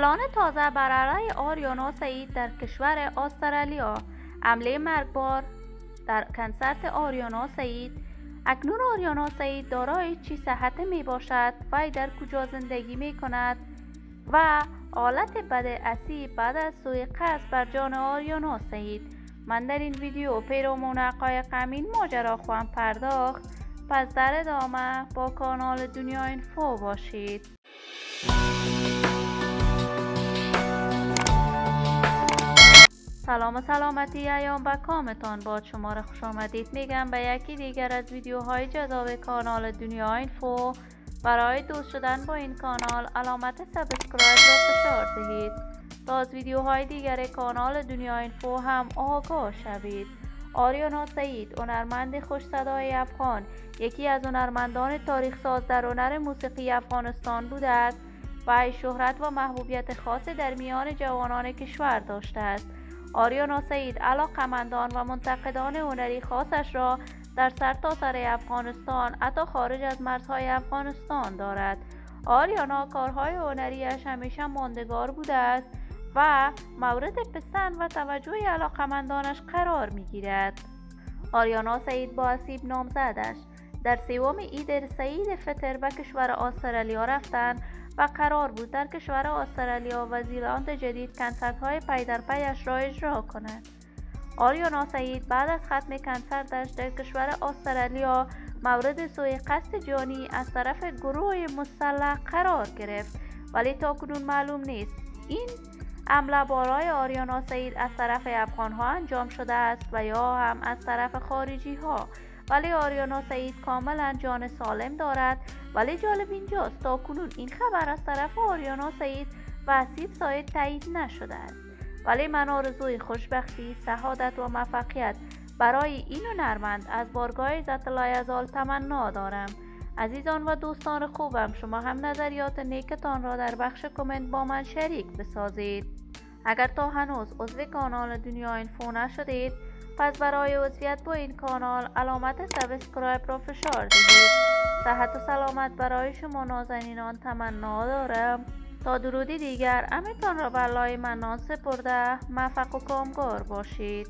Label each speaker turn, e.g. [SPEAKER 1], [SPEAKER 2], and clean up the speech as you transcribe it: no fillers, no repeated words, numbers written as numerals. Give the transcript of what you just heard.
[SPEAKER 1] اعلان تازه بر علیه آریانا سعید در کشور استرالیا. حمله مرگبار در کنسرت آریانا سعید. اکنون آریانا سعید دارای چه صحت می باشد؟ وی در کجا زندگی می کند؟ و حالت بدعسی بعد از سوءقصد بر جان آریانا سعید. من در این ویدیو پیرامون حقایق همین ماجرا خواهم پرداخت، پس در ادامه با کانال دنیا اینفو باشید. سلام و سلامتی ایام و کامتان باد. شما را خوش آمدید میگم به یکی دیگر از ویدیوهای جذاب کانال دنیا اینفو. برای دوست شدن با این کانال علامت سابسکرایب را فشار دهید تا از ویدیوهای دیگر کانال دنیا اینفو هم آگاه شوید. آریانا سعید، هنرمند خوش صدای افغان، یکی از هنرمندان تاریخ ساز در هنر موسیقی افغانستان بوده است و شهرت و محبوبیت خاصی در میان جوانان کشور داشته است. آریانا سعید علاقه‌مندان و منتقدان هنری خاصش را در سرتاسر افغانستان حتی خارج از مرزهای افغانستان دارد. آریانا کارهای هنریش همیشه ماندگار بوده است و مورد پسند و توجه علاقه‌مندانش قرار می‌گیرد. آریانا سعید با اسیب نامزدش در سوم عید سعید فطر به کشور استرالیا رفتند و قرار بود در کشور استرالیا و زیلند جدید کنسرت‌های پی در پیش را اجرا کند. آریانا سعید بعد از ختم کنسرتش در کشور استرالیا مورد سوءقصد جانی از طرف گروه مسلح قرار گرفت، ولی تاکنون معلوم نیست این حمله بالای آریانا سعید از طرف افغان‌ها انجام شده است و یا هم از طرف خارجی‌ها. ولی آریانا سعید کاملا جان سالم دارد. ولی جالب اینجاست تاکنون این خبر از طرف آریانا سعید و اسیب سعید تایید نشده است، ولی من آرزوی خوشبختی، سعادت و موفقیت برای این هنرمند از بارگاه عزت الله یزال تمنا دارم. عزیزان و دوستان خوبم، شما هم نظریات نیکتان را در بخش کامنت با من شریک بسازید. اگر تا هنوز عضو کانال دنیا اینفو نشدید، پس برای عضویت با این کانال علامت سابسکرایب را فشار دهید. صحت و سلامت برای شما نازنینان تمنا دارم. تا درودی دیگر امیدتان را به الله منان سپرده موفق و کامگار باشید.